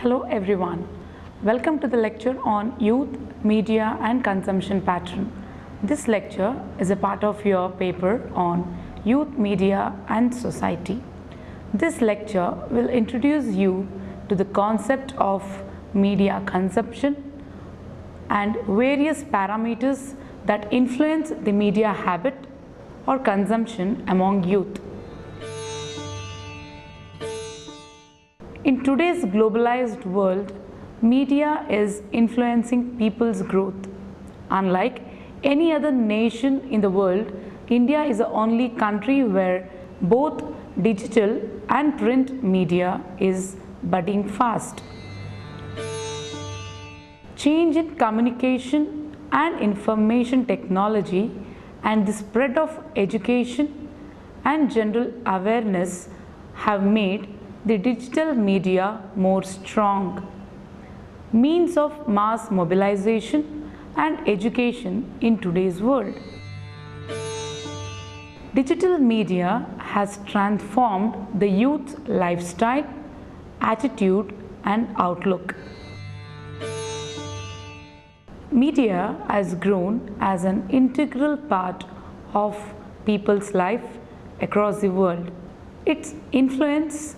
Hello everyone, welcome to the lecture on youth, media and consumption pattern. This lecture is a part of your paper on youth, media and society. This lecture will introduce you to the concept of media consumption and various parameters that influence the media habit or consumption among youth. In today's globalized world, media is influencing people's growth. Unlike any other nation in the world, India is the only country where both digital and print media is budding fast. Change in communication and information technology and the spread of education and general awareness have made the digital media more strong means of mass mobilization and education in today's world. Digital media has transformed the youth's lifestyle, attitude and outlook. Media has grown as an integral part of people's life across the world. Its influence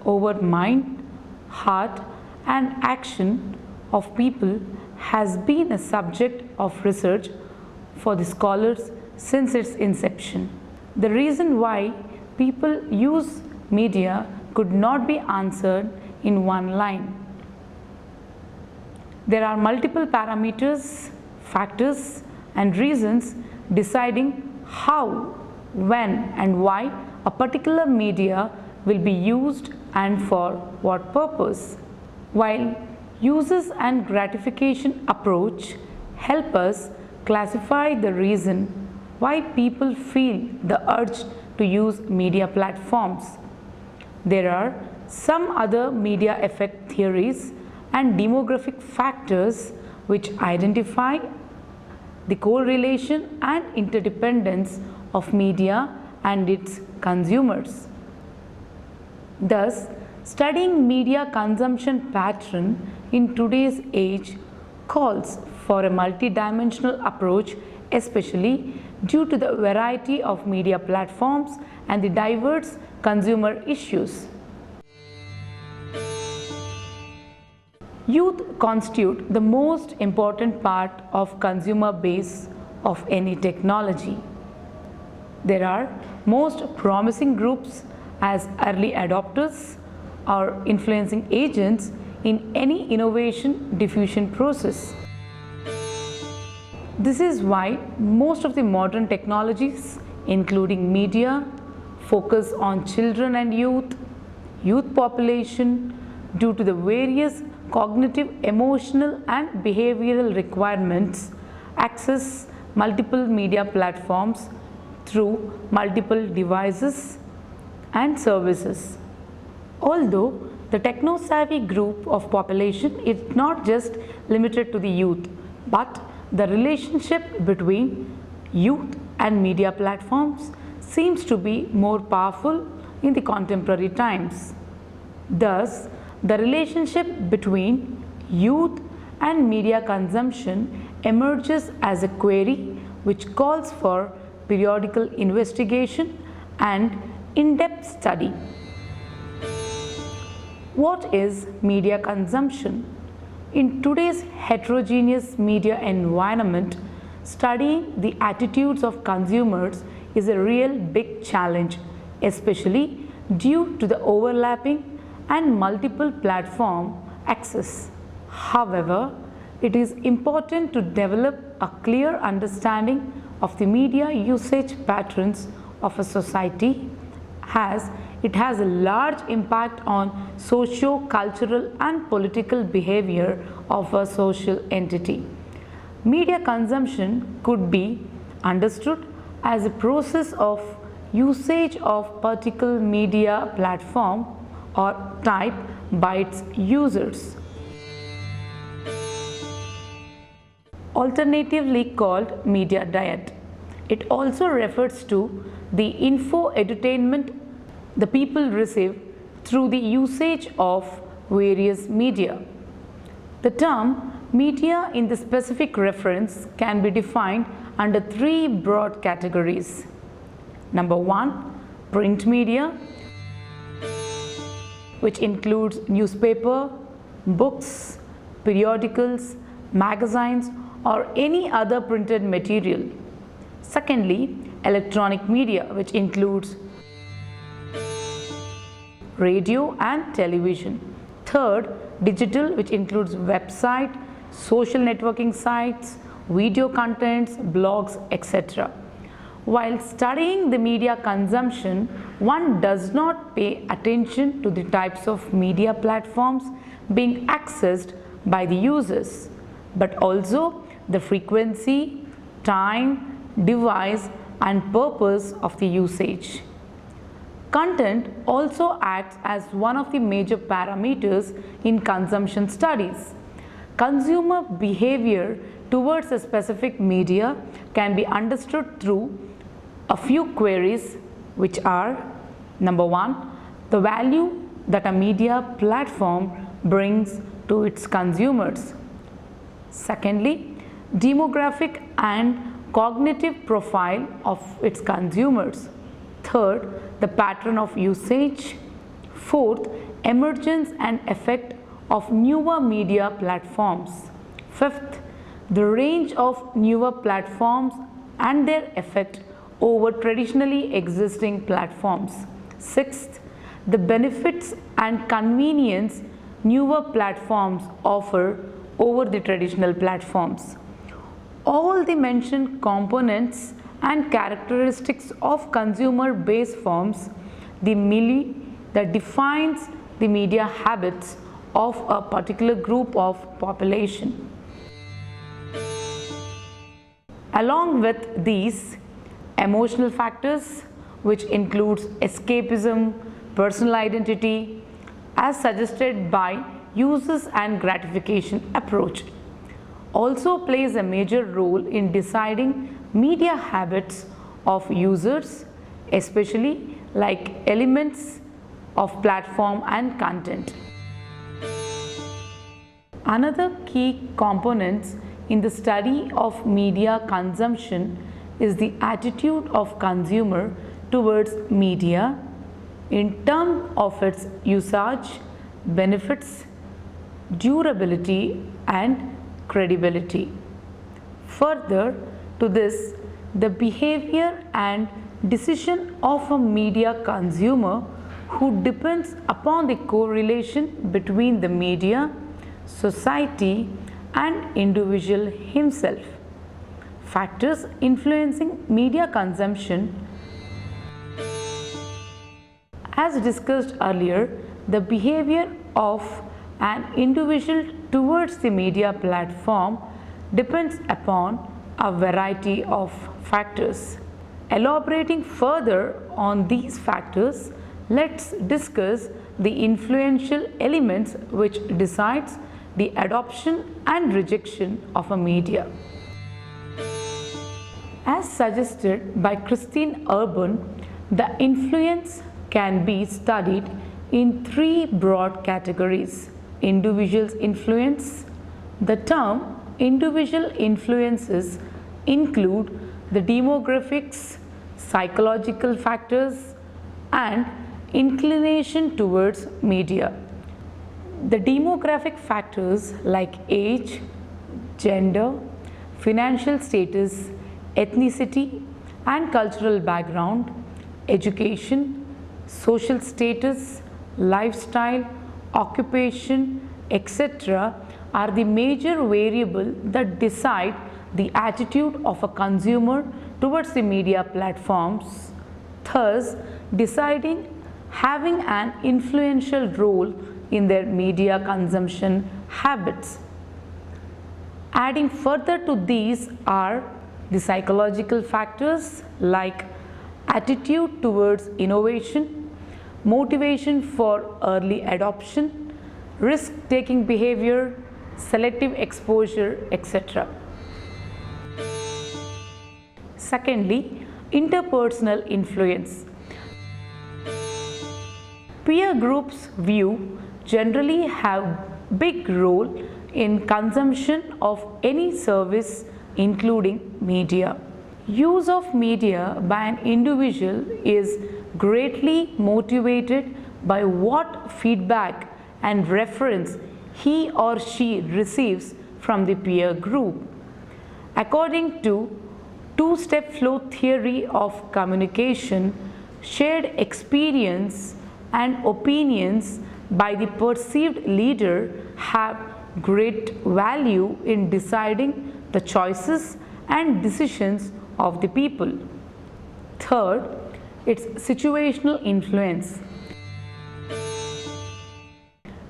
over mind, heart and action of people has been a subject of research for the scholars since its inception. The reason why people use media could not be answered in one line. There are multiple parameters, factors and reasons deciding how, when and why a particular media will be used and for what purpose. While uses and gratification approach help us classify the reason why people feel the urge to use media platforms, there are some other media effect theories and demographic factors which identify the correlation and interdependence of media and its consumers. Thus, studying media consumption pattern in today's age calls for a multidimensional approach, especially due to the variety of media platforms and the diverse consumer issues. Youth constitute the most important part of consumer base of any technology. There are most promising groups as early adopters or influencing agents in any innovation diffusion process. This is why most of the modern technologies, including media, focus on children and youth population, due to the various cognitive, emotional and behavioral requirements, access multiple media platforms through multiple devices and services. Although the techno-savvy group of population is not just limited to the youth, but the relationship between youth and media platforms seems to be more powerful in the contemporary times. Thus, the relationship between youth and media consumption emerges as a query which calls for periodical investigation and in-depth study. What is media consumption? In today's heterogeneous media environment, studying the attitudes of consumers is a real big challenge, especially due to the overlapping and multiple platform access. However, it is important to develop a clear understanding of the media usage patterns of a society, as it has a large impact on socio-cultural and political behavior of a social entity. Media consumption could be understood as a process of usage of particular media platform or type by its users, alternatively called media diet. It also refers to the info edutainment the people receive through the usage of various media. The term media in the specific reference can be defined under three broad categories. Number one, print media, which includes newspaper, books, periodicals, magazines, or any other printed material. Secondly, electronic media, which includes radio and television. Third, digital, which includes website, social networking sites, video contents, blogs, etc. While studying the media consumption, one does not pay attention to the types of media platforms being accessed by the users, but also the frequency, time, device, and purpose of the usage. Content also acts as one of the major parameters in consumption studies. Consumer behavior towards a specific media can be understood through a few queries, which are: number one, the value that a media platform brings to its consumers. Secondly, demographic and cognitive profile of its consumers. Third, the pattern of usage. Fourth, emergence and effect of newer media platforms. Fifth, the range of newer platforms and their effect over traditionally existing platforms. Sixth, the benefits and convenience newer platforms offer over the traditional platforms. All the mentioned components and characteristics of consumer base forms the milieu that defines the media habits of a particular group of population. Along with these, emotional factors, which includes escapism, personal identity, as suggested by uses and gratification approach, also plays a major role in deciding media habits of users, especially like elements of platform and content. Another key component in the study of media consumption is the attitude of consumer towards media in terms of its usage, benefits, durability, and credibility. Further to this, the behavior and decision of a media consumer who depends upon the correlation between the media, society, and individual himself. Factors influencing media consumption. As discussed earlier, the behavior of an individual towards the media platform depends upon a variety of factors. Elaborating further on these factors, let's discuss the influential elements which decides the adoption and rejection of a media. As suggested by Christine Urban, the influence can be studied in three broad categories. Individual's influence. The term individual influences include the demographics, psychological factors, and inclination towards media. The demographic factors like age, gender, financial status, ethnicity and cultural background, education, social status, lifestyle, occupation, etc. are the major variables that decide the attitude of a consumer towards the media platforms, thus deciding having an influential role in their media consumption habits. Adding further to these are the psychological factors like attitude towards innovation, motivation for early adoption, risk-taking behavior, selective exposure, etc. Secondly, interpersonal influence. Peer groups view generally have big role in consumption of any service including media. Use of media by an individual is greatly motivated by what feedback and reference he or she receives from the peer group. According to two-step flow theory of communication, shared experience and opinions by the perceived leader have great value in deciding the choices and decisions of the people. Third, it's situational influence.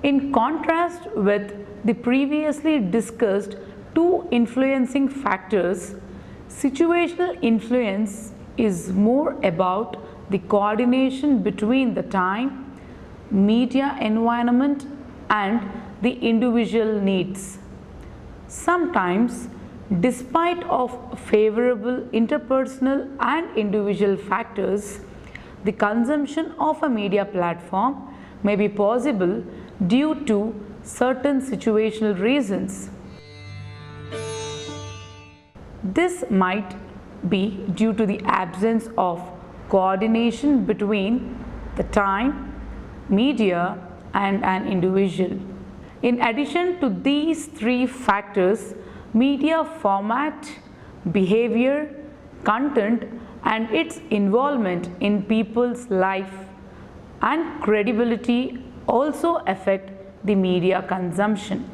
In contrast with the previously discussed two influencing factors, situational influence is more about the coordination between the time, media environment, and the individual needs. Sometimes, despite of favorable interpersonal and individual factors, the consumption of a media platform may be possible due to certain situational reasons. This might be due to the absence of coordination between the time, media, and an individual. In addition to these three factors, media format, behavior, content, and its involvement in people's life and credibility also affect the media consumption.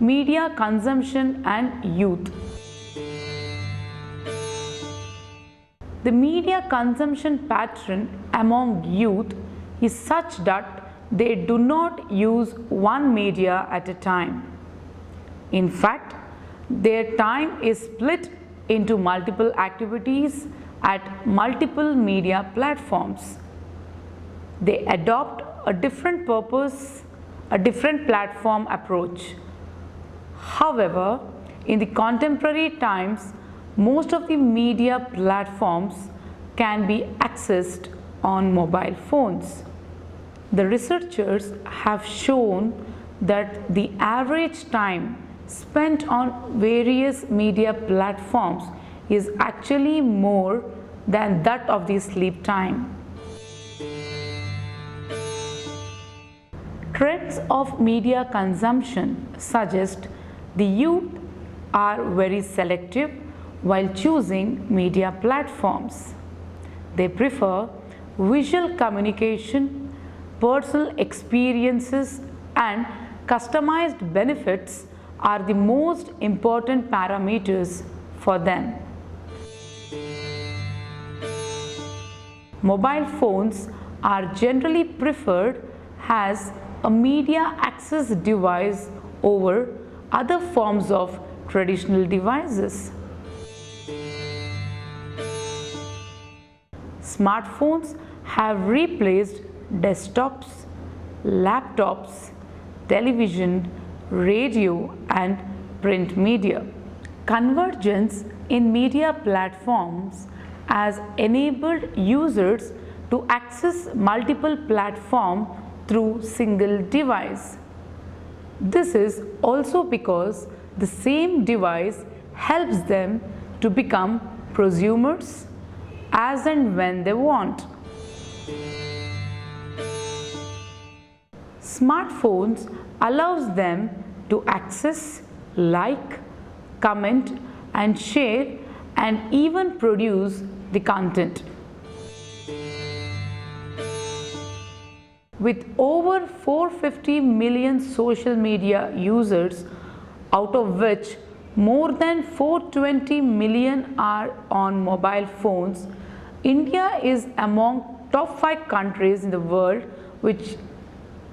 Media consumption and youth. The media consumption pattern among youth is such that they do not use one media at a time. In fact, their time is split into multiple activities at multiple media platforms. They adopt a different purpose, a different platform approach. However, in the contemporary times, most of the media platforms can be accessed on mobile phones. The researchers have shown that the average time spent on various media platforms is actually more than that of the sleep time. Trends of media consumption suggest the youth are very selective while choosing media platforms. They prefer visual communication, personal experiences, and customized benefits are the most important parameters for them. Mobile phones are generally preferred as a media access device over other forms of traditional devices. Smartphones have replaced desktops, laptops, television, radio, and print media. Convergence in media platforms has enabled users to access multiple platforms through single device. This is also because the same device helps them to become prosumers as and when they want. Smartphones allows them to access, like, comment, and share, and even produce the content. With over 450 million social media users, out of which more than 420 million are on mobile phones, India is among top 5 countries in the world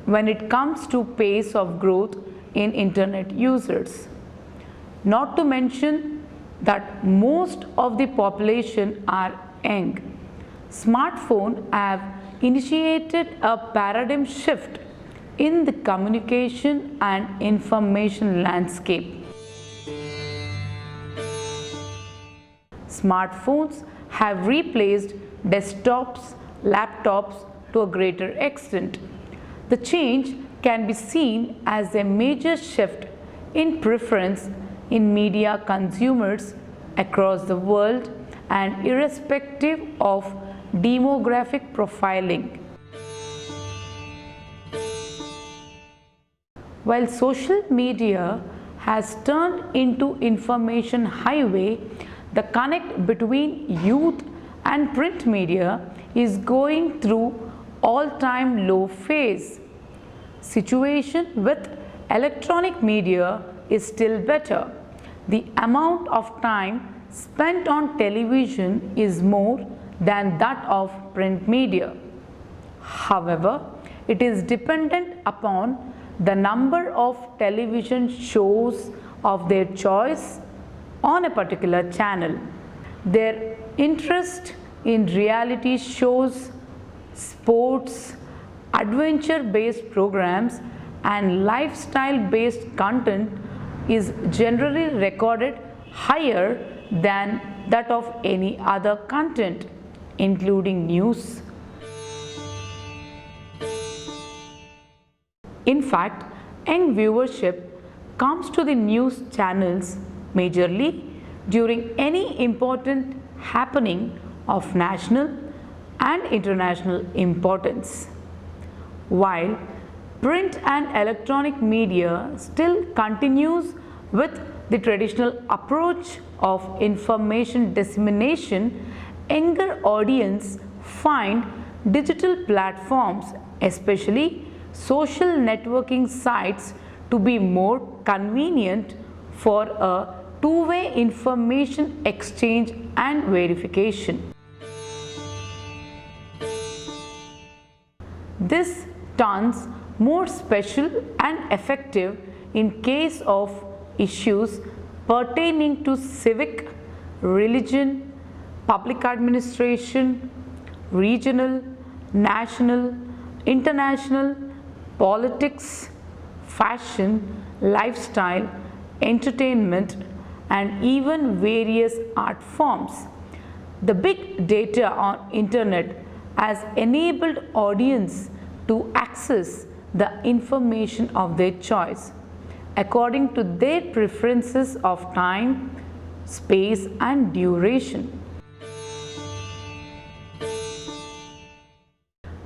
when it comes to pace of growth in internet users. Not to mention that most of the population are young. Smartphones have initiated a paradigm shift in the communication and information landscape. Smartphones have replaced desktops, laptops to a greater extent. The change can be seen as a major shift in preference in media consumers across the world and irrespective of demographic profiling. While social media has turned into information highway, the connect between youth and print media is going through all-time low phase. Situation with electronic media is still better. The amount of time spent on television is more than that of print media. However, it is dependent upon the number of television shows of their choice on a particular channel. Their interest in reality shows, sports, adventure-based programs and lifestyle-based content is generally recorded higher than that of any other content, including news. In fact, young viewership comes to the news channels majorly during any important happening of national and international importance. While print and electronic media still continues with the traditional approach of information dissemination, younger audience find digital platforms, especially social networking sites, to be more convenient for a two-way information exchange and verification. This turns more special and effective in case of issues pertaining to civic, religion, public administration, regional, national, international, politics, fashion, lifestyle, entertainment, and even various art forms. The big data on internet has enabled audience to access the information of their choice according to their preferences of time, space, and duration.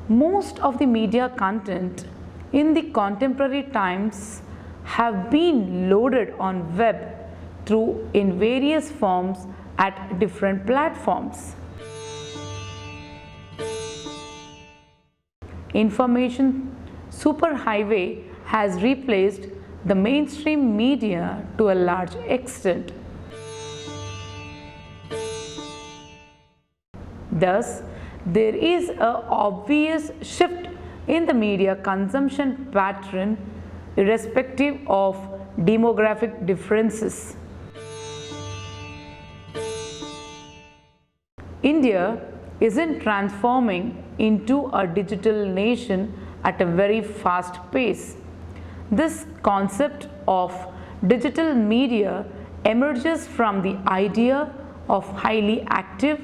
Most of the media content in the contemporary times have been loaded on web through in various forms at different platforms. Information superhighway has replaced the mainstream media to a large extent. Thus, there is an obvious shift in the media consumption pattern irrespective of demographic differences. India isn't transforming into a digital nation at a very fast pace. This concept of digital media emerges from the idea of highly active,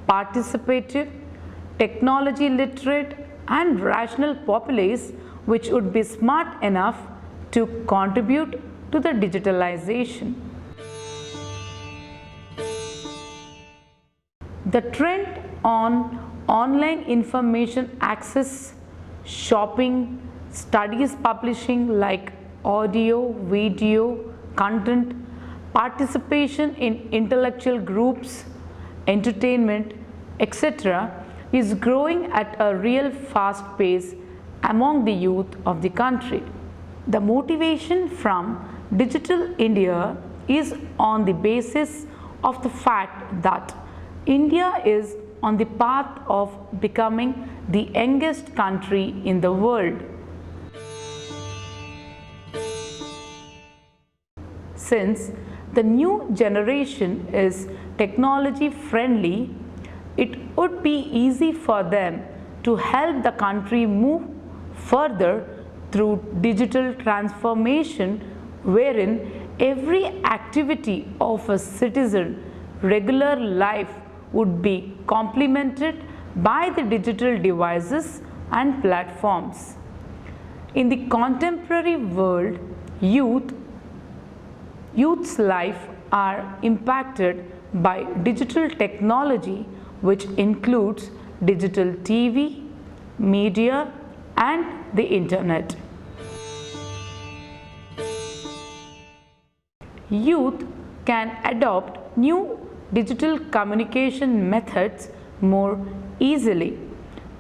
participative, technology literate and rational populace which would be smart enough to contribute to the digitalization. The trend on online information access, shopping, studies publishing like audio, video, content, participation in intellectual groups, entertainment, etc. is growing at a real fast pace among the youth of the country. The motivation from Digital India is on the basis of the fact that India is on the path of becoming the youngest country in the world. Since the new generation is technology friendly, it would be easy for them to help the country move further through digital transformation, wherein every activity of a citizen regular life would be complemented by the digital devices and platforms. In the contemporary world, youth's life are impacted by digital technology, which includes digital TV, media, and the internet. Youth can adopt new digital communication methods more easily.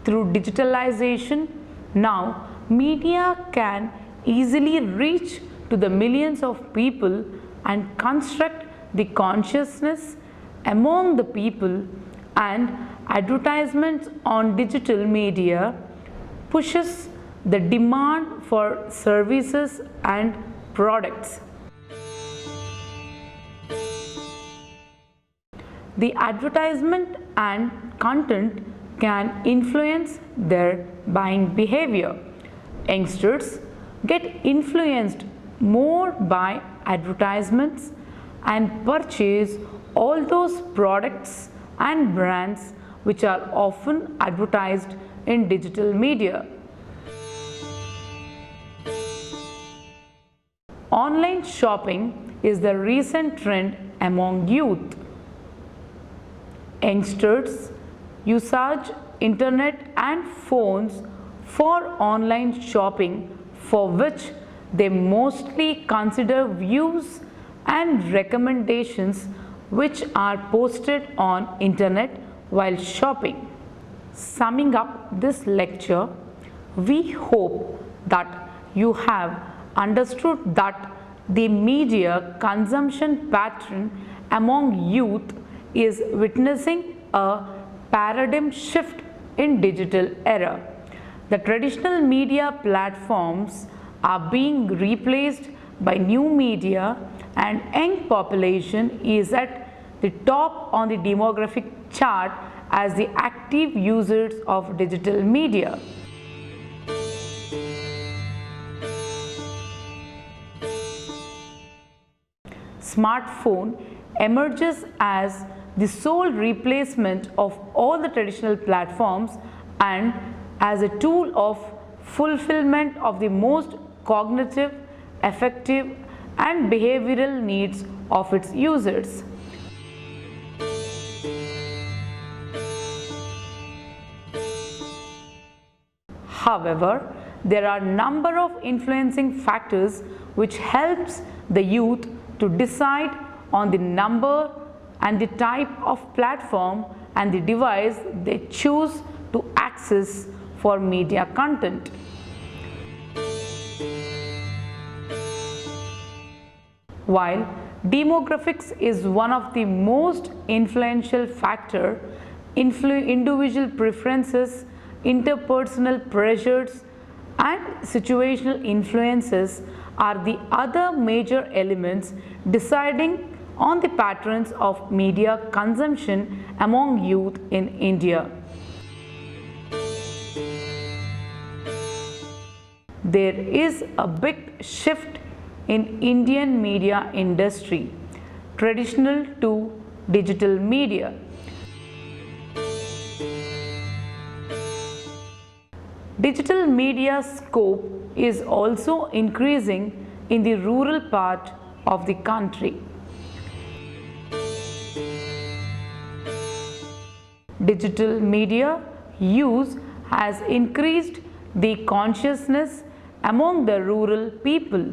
Through digitalization, now media can easily reach to the millions of people and construct the consciousness among the people, and advertisements on digital media pushes the demand for services and products. The advertisement and content can influence their buying behavior. Youngsters get influenced more by advertisements and purchase all those products and brands which are often advertised in digital media. Online shopping is the recent trend among youth. Youngsters use internet and phones for online shopping, for which they mostly consider views and recommendations which are posted on internet while shopping. Summing up this lecture, we hope that you have understood that the media consumption pattern among youth is witnessing a paradigm shift in digital era. The traditional media platforms are being replaced by new media, and young population is at the top on the demographic chart as the active users of digital media. Smartphone emerges as the sole replacement of all the traditional platforms and as a tool of fulfillment of the most cognitive, affective, and behavioral needs of its users. However, there are a number of influencing factors which helps the youth to decide on the number and the type of platform and the device they choose to access for media content. While demographics is one of the most influential factor, individual preferences, interpersonal pressures, and situational influences are the other major elements deciding on the patterns of media consumption among youth in India. There is a big shift in Indian media industry, traditional to digital media. Digital media scope is also increasing in the rural part of the country. Digital media use has increased the consciousness among the rural people.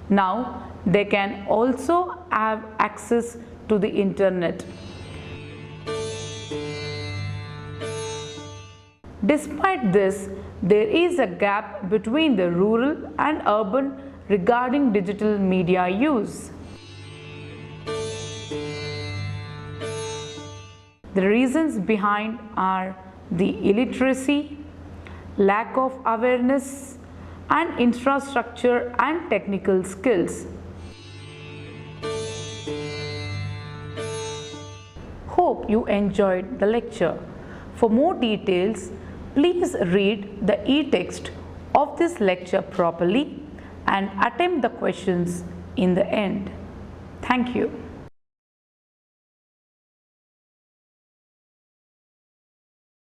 Now they can also have access to the internet. Despite this, there is a gap between the rural and urban regarding digital media use. The reasons behind are the illiteracy, lack of awareness, and infrastructure and technical skills. Hope you enjoyed the lecture. For more details, please read the e-text of this lecture properly and attempt the questions in the end. Thank you.